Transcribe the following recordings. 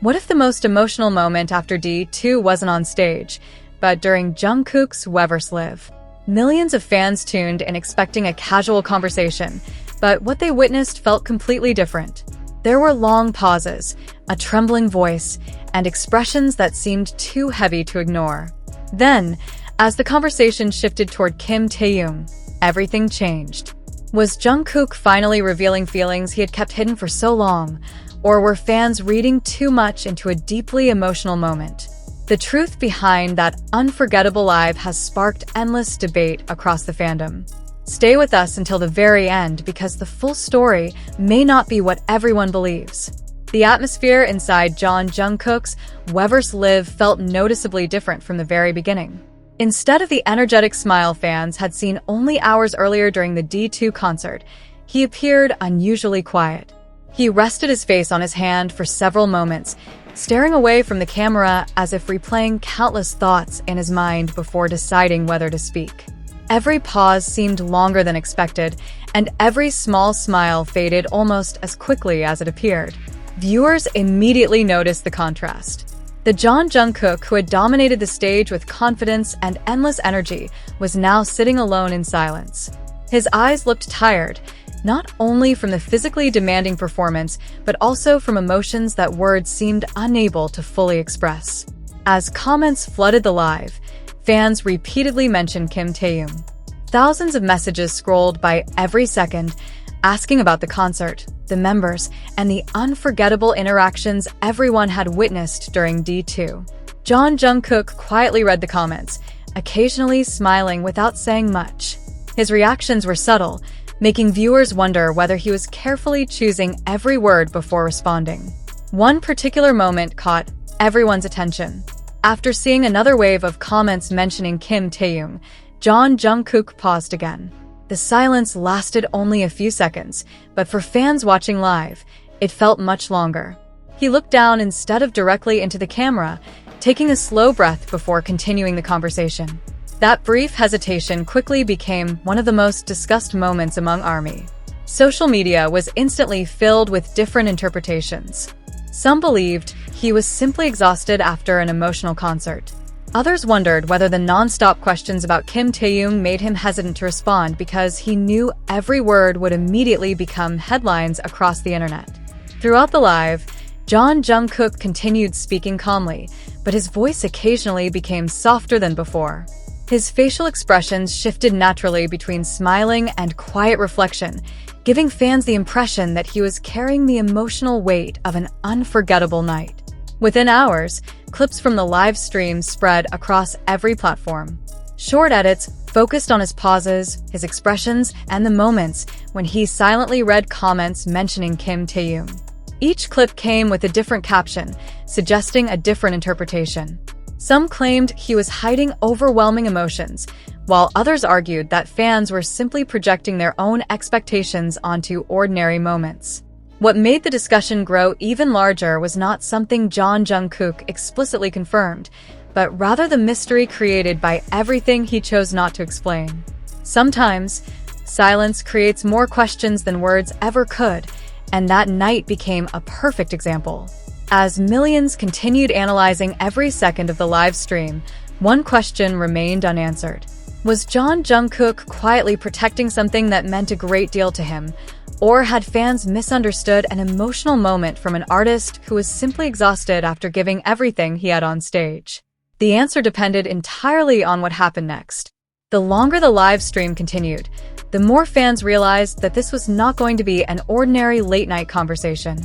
What if the most emotional moment after D2 wasn't on stage, but during Jungkook's Weverse Live? Millions of fans tuned in expecting a casual conversation, but what they witnessed felt completely different. There were long pauses, a trembling voice, and expressions that seemed too heavy to ignore. Then, as the conversation shifted toward Kim Taehyung, everything changed. Was Jungkook finally revealing feelings he had kept hidden for so long, or were fans reading too much into a deeply emotional moment? The truth behind that unforgettable live has sparked endless debate across the fandom. Stay with us until the very end because the full story may not be what everyone believes. The atmosphere inside Jungkook's Weverse Live felt noticeably different from the very beginning. Instead of the energetic smile fans had seen only hours earlier during the D2 concert, he appeared unusually quiet. He rested his face on his hand for several moments, staring away from the camera as if replaying countless thoughts in his mind before deciding whether to speak. Every pause seemed longer than expected, and every small smile faded almost as quickly as it appeared. Viewers immediately noticed the contrast. The Jungkook, who had dominated the stage with confidence and endless energy, was now sitting alone in silence. His eyes looked tired, not only from the physically demanding performance, but also from emotions that words seemed unable to fully express. As comments flooded the live, fans repeatedly mentioned Kim Taehyung. Thousands of messages scrolled by every second, asking about the concert, the members, and the unforgettable interactions everyone had witnessed during D2. Jungkook quietly read the comments, occasionally smiling without saying much. His reactions were subtle, making viewers wonder whether he was carefully choosing every word before responding. One particular moment caught everyone's attention. After seeing another wave of comments mentioning Kim Taehyung, Jungkook paused again. The silence lasted only a few seconds, but for fans watching live, it felt much longer. He looked down instead of directly into the camera, taking a slow breath before continuing the conversation. That brief hesitation quickly became one of the most discussed moments among ARMY. Social media was instantly filled with different interpretations. Some believed he was simply exhausted after an emotional concert. Others wondered whether the non-stop questions about Kim Taehyung made him hesitant to respond because he knew every word would immediately become headlines across the internet. Throughout the live, Jungkook continued speaking calmly, but his voice occasionally became softer than before. His facial expressions shifted naturally between smiling and quiet reflection, giving fans the impression that he was carrying the emotional weight of an unforgettable night. Within hours, clips from the live stream spread across every platform. Short edits focused on his pauses, his expressions, and the moments when he silently read comments mentioning Kim Taehyung. Each clip came with a different caption, suggesting a different interpretation. Some claimed he was hiding overwhelming emotions, while others argued that fans were simply projecting their own expectations onto ordinary moments. What made the discussion grow even larger was not something Jungkook explicitly confirmed, but rather the mystery created by everything he chose not to explain. Sometimes, silence creates more questions than words ever could, and that night became a perfect example. As millions continued analyzing every second of the live stream, one question remained unanswered. Was Jungkook quietly protecting something that meant a great deal to him, or had fans misunderstood an emotional moment from an artist who was simply exhausted after giving everything he had on stage? The answer depended entirely on what happened next. The longer the live stream continued, the more fans realized that this was not going to be an ordinary late-night conversation.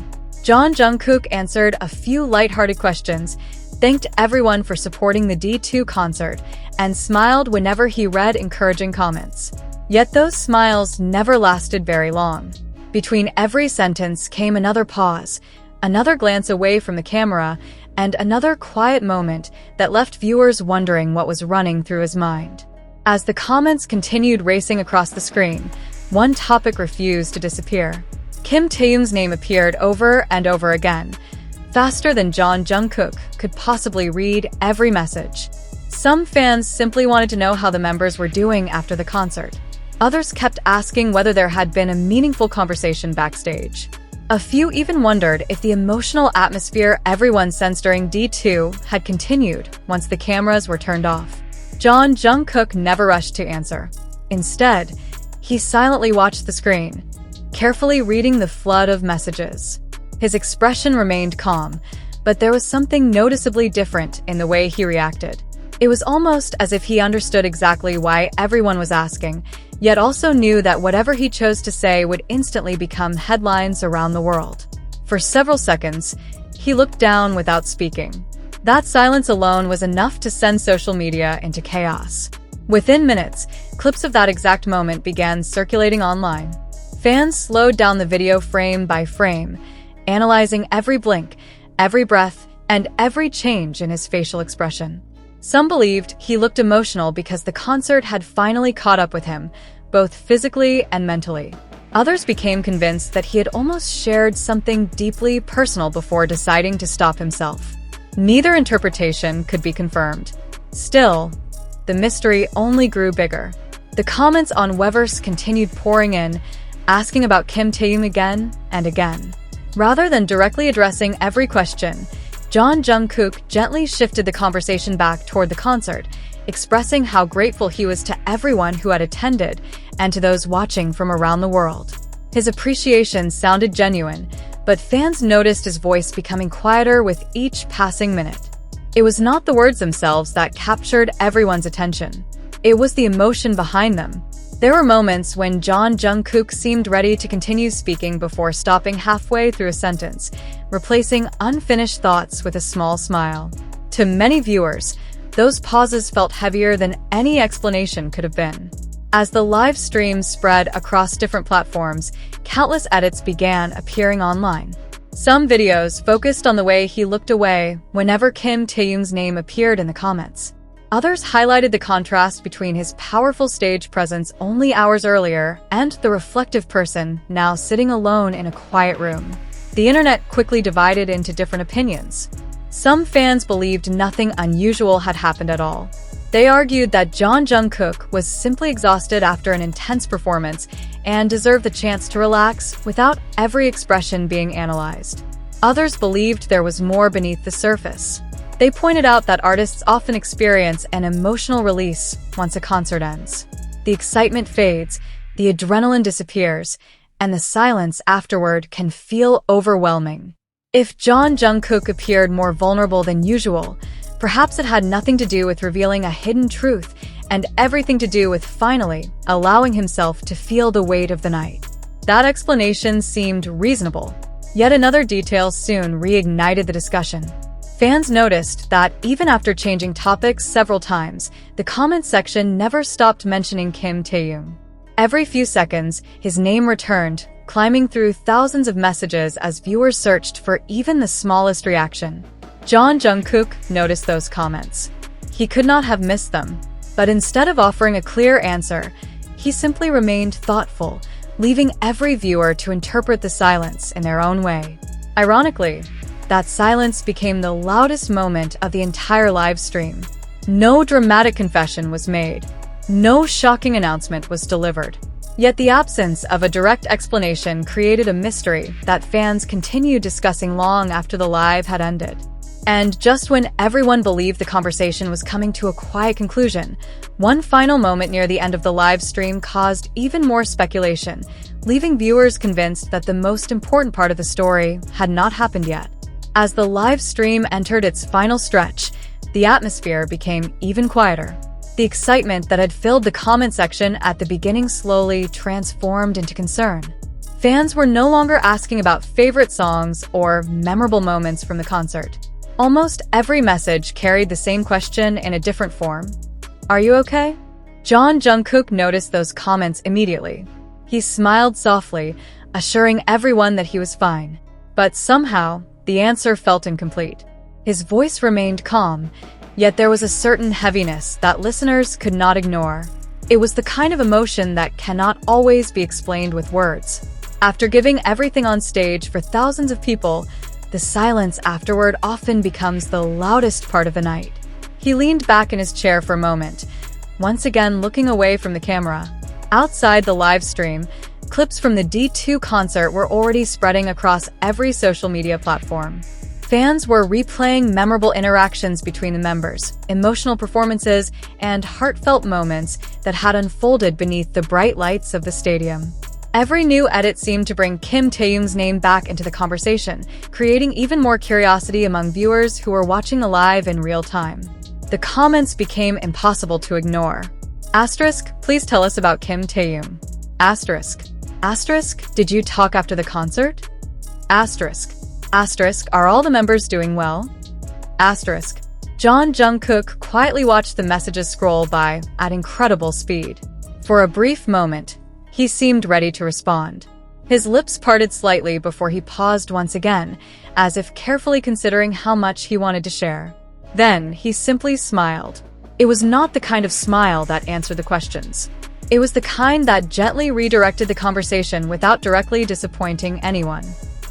Jungkook answered a few lighthearted questions, thanked everyone for supporting the D2 concert, and smiled whenever he read encouraging comments. Yet those smiles never lasted very long. Between every sentence came another pause, another glance away from the camera, and another quiet moment that left viewers wondering what was running through his mind. As the comments continued racing across the screen, one topic refused to disappear. Kim Taehyung's name appeared over and over again, faster than Jungkook could possibly read every message. Some fans simply wanted to know how the members were doing after the concert. Others kept asking whether there had been a meaningful conversation backstage. A few even wondered if the emotional atmosphere everyone sensed during D2 had continued once the cameras were turned off. Jungkook never rushed to answer. Instead, he silently watched the screen, carefully reading the flood of messages. His expression remained calm, but there was something noticeably different in the way he reacted. It was almost as if he understood exactly why everyone was asking, yet also knew that whatever he chose to say would instantly become headlines around the world. For several seconds, he looked down without speaking. That silence alone was enough to send social media into chaos. Within minutes, clips of that exact moment began circulating online. Fans slowed down the video frame by frame, analyzing every blink, every breath, and every change in his facial expression. Some believed he looked emotional because the concert had finally caught up with him, both physically and mentally. Others became convinced that he had almost shared something deeply personal before deciding to stop himself. Neither interpretation could be confirmed. Still, the mystery only grew bigger. The comments on Weverse continued pouring in, asking about Kim Taehyung again and again. Rather than directly addressing every question, Jungkook gently shifted the conversation back toward the concert, expressing how grateful he was to everyone who had attended and to those watching from around the world. His appreciation sounded genuine, but fans noticed his voice becoming quieter with each passing minute. It was not the words themselves that captured everyone's attention. It was the emotion behind them. There were moments when Jungkook seemed ready to continue speaking before stopping halfway through a sentence, replacing unfinished thoughts with a small smile. To many viewers, those pauses felt heavier than any explanation could have been. As the live stream spread across different platforms, countless edits began appearing online. Some videos focused on the way he looked away whenever Kim Taehyung's name appeared in the comments. Others highlighted the contrast between his powerful stage presence only hours earlier and the reflective person now sitting alone in a quiet room. The internet quickly divided into different opinions. Some fans believed nothing unusual had happened at all. They argued that Jungkook was simply exhausted after an intense performance and deserved the chance to relax without every expression being analyzed. Others believed there was more beneath the surface. They pointed out that artists often experience an emotional release once a concert ends. The excitement fades, the adrenaline disappears, and the silence afterward can feel overwhelming. If Jungkook appeared more vulnerable than usual, perhaps it had nothing to do with revealing a hidden truth and everything to do with finally allowing himself to feel the weight of the night. That explanation seemed reasonable. Yet another detail soon reignited the discussion. Fans noticed that even after changing topics several times, the comment section never stopped mentioning Kim Taehyung. Every few seconds, his name returned, climbing through thousands of messages as viewers searched for even the smallest reaction. Jungkook noticed those comments. He could not have missed them, but instead of offering a clear answer, he simply remained thoughtful, leaving every viewer to interpret the silence in their own way. Ironically, that silence became the loudest moment of the entire live stream. No dramatic confession was made. No shocking announcement was delivered. Yet the absence of a direct explanation created a mystery that fans continued discussing long after the live had ended. And just when everyone believed the conversation was coming to a quiet conclusion, one final moment near the end of the live stream caused even more speculation, leaving viewers convinced that the most important part of the story had not happened yet. As the live stream entered its final stretch, the atmosphere became even quieter. The excitement that had filled the comment section at the beginning slowly transformed into concern. Fans were no longer asking about favorite songs or memorable moments from the concert. Almost every message carried the same question in a different form. "Are you okay?" Jungkook noticed those comments immediately. He smiled softly, assuring everyone that he was fine. But somehow, the answer felt incomplete. His voice remained calm, yet there was a certain heaviness that listeners could not ignore. It was the kind of emotion that cannot always be explained with words. After giving everything on stage for thousands of people, the silence afterward often becomes the loudest part of the night. He leaned back in his chair for a moment, once again looking away from the camera. Outside the live stream, Clips from the D2 concert were already spreading across every social media platform. Fans were replaying memorable interactions between the members, emotional performances, and heartfelt moments that had unfolded beneath the bright lights of the stadium. Every new edit seemed to bring Kim Taehyung's name back into the conversation, creating even more curiosity among viewers who were watching live in real time. The comments became impossible to ignore. Asterisk, please tell us about Kim Taehyung. Asterisk. Asterisk, did you talk after the concert? Asterisk. Asterisk, are all the members doing well? Asterisk. Jungkook quietly watched the messages scroll by at incredible speed. For a brief moment, he seemed ready to respond. His lips parted slightly before he paused once again, as if carefully considering how much he wanted to share. Then, he simply smiled. It was not the kind of smile that answered the questions. It was the kind that gently redirected the conversation without directly disappointing anyone.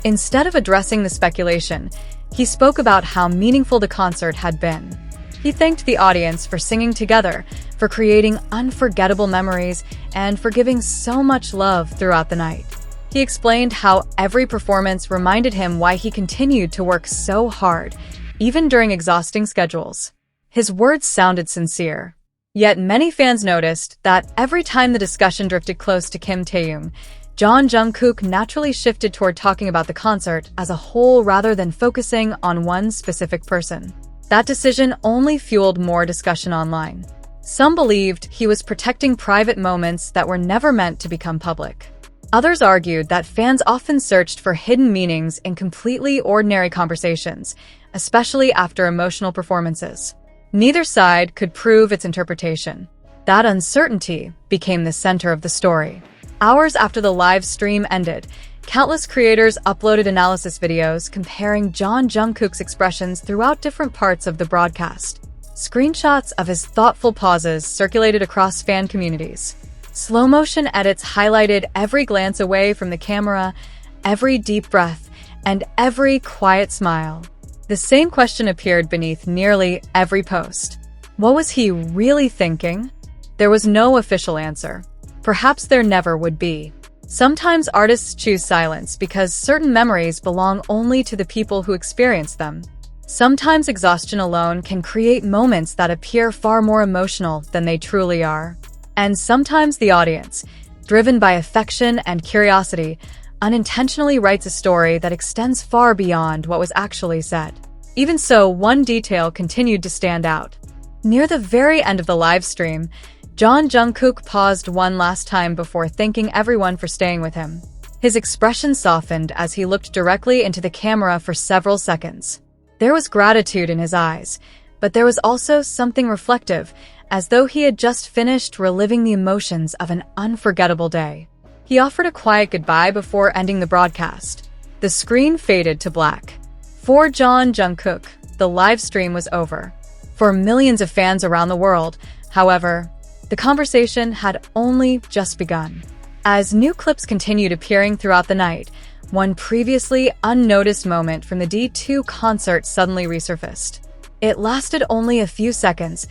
Instead of addressing the speculation, he spoke about how meaningful the concert had been. He thanked the audience for singing together, for creating unforgettable memories, and for giving so much love throughout the night. He explained how every performance reminded him why he continued to work so hard, even during exhausting schedules. His words sounded sincere. Yet many fans noticed that every time the discussion drifted close to Kim Taehyung, Jungkook naturally shifted toward talking about the concert as a whole rather than focusing on one specific person. That decision only fueled more discussion online. Some believed he was protecting private moments that were never meant to become public. Others argued that fans often searched for hidden meanings in completely ordinary conversations, especially after emotional performances. Neither side could prove its interpretation. That uncertainty became the center of the story. Hours after the live stream ended, countless creators uploaded analysis videos comparing Jungkook's expressions throughout different parts of the broadcast. Screenshots of his thoughtful pauses circulated across fan communities. Slow-motion edits highlighted every glance away from the camera, every deep breath, and every quiet smile. The same question appeared beneath nearly every post. What was he really thinking? There was no official answer. Perhaps there never would be. Sometimes artists choose silence because certain memories belong only to the people who experience them. Sometimes exhaustion alone can create moments that appear far more emotional than they truly are. And sometimes the audience, driven by affection and curiosity, unintentionally writes a story that extends far beyond what was actually said. Even so, one detail continued to stand out. Near the very end of the live stream, Jungkook paused one last time before thanking everyone for staying with him. His expression softened as he looked directly into the camera for several seconds. There was gratitude in his eyes, but there was also something reflective, as though he had just finished reliving the emotions of an unforgettable day. He offered a quiet goodbye before ending the broadcast. The screen faded to black. For Jungkook, the live stream was over. For millions of fans around the world, however, the conversation had only just begun. As new clips continued appearing throughout the night, one previously unnoticed moment from the D2 concert suddenly resurfaced. It lasted only a few seconds,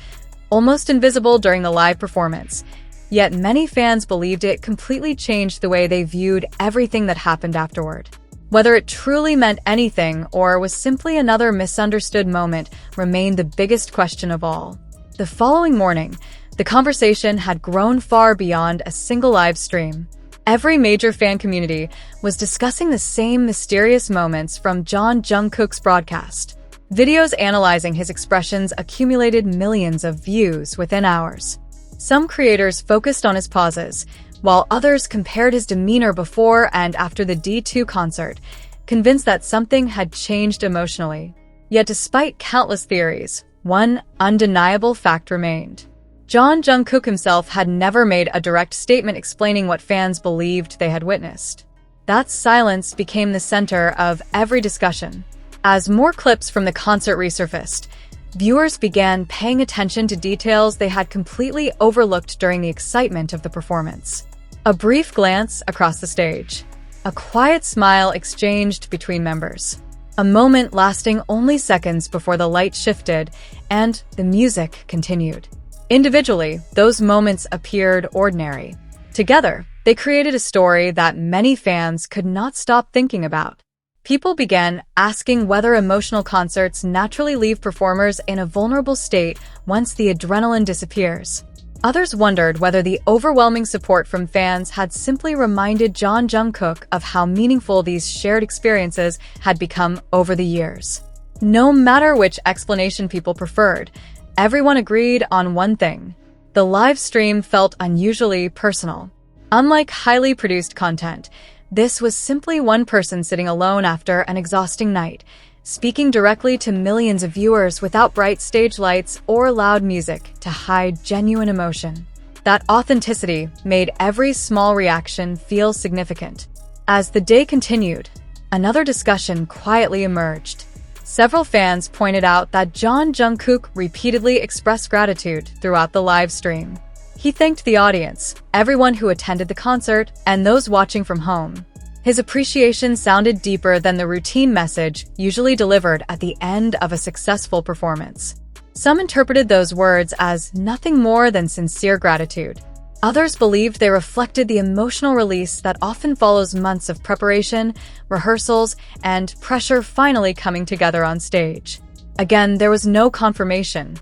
almost invisible during the live performance, yet many fans believed it completely changed the way they viewed everything that happened afterward. Whether it truly meant anything or was simply another misunderstood moment remained the biggest question of all. The following morning, the conversation had grown far beyond a single live stream. Every major fan community was discussing the same mysterious moments from Jungkook's broadcast. Videos analyzing his expressions accumulated millions of views within hours. Some creators focused on his pauses, while others compared his demeanor before and after the D2 concert, convinced that something had changed emotionally. Yet despite countless theories, one undeniable fact remained. Jungkook himself had never made a direct statement explaining what fans believed they had witnessed. That silence became the center of every discussion. As more clips from the concert resurfaced, viewers began paying attention to details they had completely overlooked during the excitement of the performance. A brief glance across the stage. A quiet smile exchanged between members. A moment lasting only seconds before the light shifted and the music continued. Individually, those moments appeared ordinary. Together, They created a story that many fans could not stop thinking about. People began asking whether emotional concerts naturally leave performers in a vulnerable state once the adrenaline disappears. Others wondered whether the overwhelming support from fans had simply reminded Jungkook of how meaningful these shared experiences had become over the years. No matter which explanation people preferred, everyone agreed on one thing. The live stream felt unusually personal. Unlike highly produced content, this was simply one person sitting alone after an exhausting night, speaking directly to millions of viewers without bright stage lights or loud music to hide genuine emotion. That authenticity made every small reaction feel significant. As the day continued, another discussion quietly emerged. Several fans pointed out that Jungkook repeatedly expressed gratitude throughout the live stream. He thanked the audience, everyone who attended the concert, and those watching from home. His appreciation sounded deeper than the routine message usually delivered at the end of a successful performance. Some interpreted those words as nothing more than sincere gratitude. Others believed they reflected the emotional release that often follows months of preparation, rehearsals, and pressure finally coming together on stage. Again, there was no confirmation,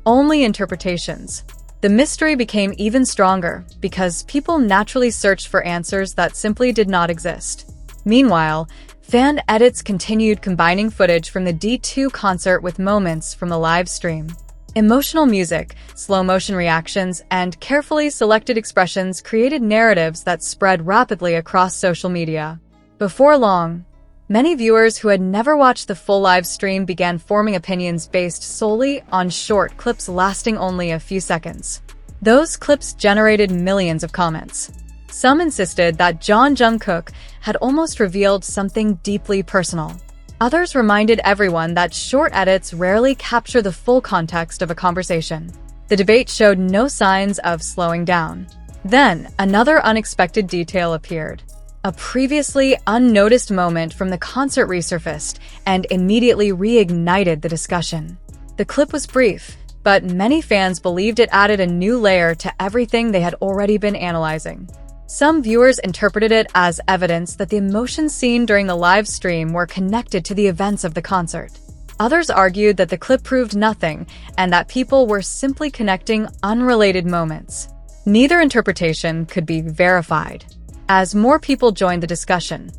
only interpretations. The mystery became even stronger because people naturally searched for answers that simply did not exist. Meanwhile, fan edits continued combining footage from the D2 concert with moments from the live stream. Emotional music, slow-motion reactions, and carefully selected expressions created narratives that spread rapidly across social media. Before long, many viewers who had never watched the full live stream began forming opinions based solely on short clips lasting only a few seconds. Those clips generated millions of comments. Some insisted that Jungkook had almost revealed something deeply personal. Others reminded everyone that short edits rarely capture the full context of a conversation. The debate showed no signs of slowing down. Then, another unexpected detail appeared. A previously unnoticed moment from the concert resurfaced and immediately reignited the discussion. The clip was brief, but many fans believed it added a new layer to everything they had already been analyzing. Some viewers interpreted it as evidence that the emotions seen during the live stream were connected to the events of the concert. Others argued that the clip proved nothing and that people were simply connecting unrelated moments. Neither interpretation could be verified. As more people joined the discussion,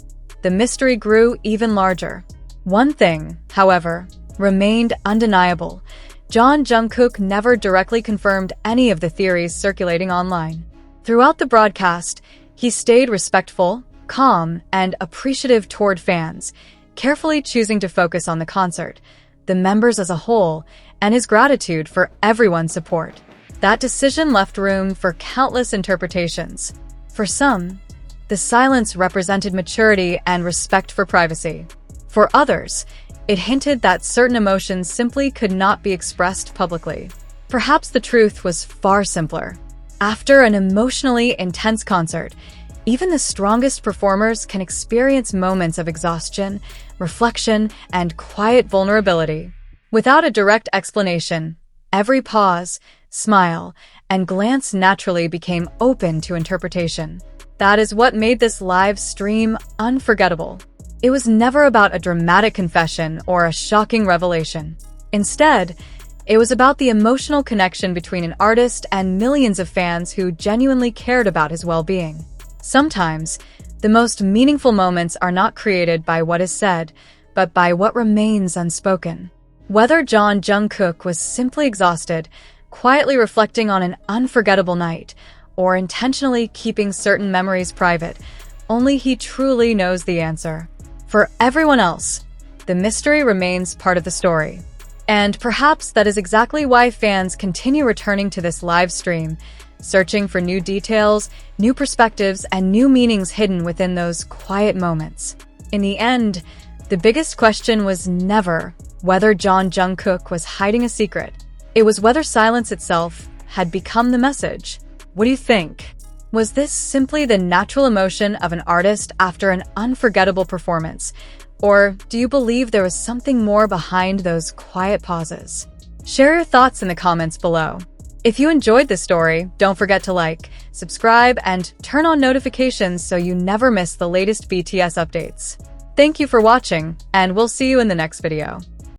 the mystery grew even larger. One thing, however, remained undeniable. Jungkook never directly confirmed any of the theories circulating online. Throughout the broadcast, he stayed respectful, calm, and appreciative toward fans, carefully choosing to focus on the concert, the members as a whole, and his gratitude for everyone's support. That decision left room for countless interpretations. For some, the silence represented maturity and respect for privacy. For others, it hinted that certain emotions simply could not be expressed publicly. Perhaps the truth was far simpler. After an emotionally intense concert, even the strongest performers can experience moments of exhaustion, reflection, and quiet vulnerability. Without a direct explanation, every pause, smile, and glance naturally became open to interpretation. That is what made this live stream unforgettable. It was never about a dramatic confession or a shocking revelation. Instead, it was about the emotional connection between an artist and millions of fans who genuinely cared about his well-being. Sometimes, the most meaningful moments are not created by what is said, but by what remains unspoken. Whether Jungkook was simply exhausted, quietly reflecting on an unforgettable night, or intentionally keeping certain memories private, only he truly knows the answer. For everyone else, the mystery remains part of the story. And perhaps that is exactly why fans continue returning to this live stream, searching for new details, new perspectives, and new meanings hidden within those quiet moments. In the end, the biggest question was never whether Jungkook was hiding a secret. It was whether silence itself had become the message. What do you think? Was this simply the natural emotion of an artist after an unforgettable performance? Or do you believe there was something more behind those quiet pauses? Share your thoughts in the comments below. If you enjoyed this story, don't forget to like, subscribe, and turn on notifications so you never miss the latest BTS updates. Thank you for watching, and we'll see you in the next video.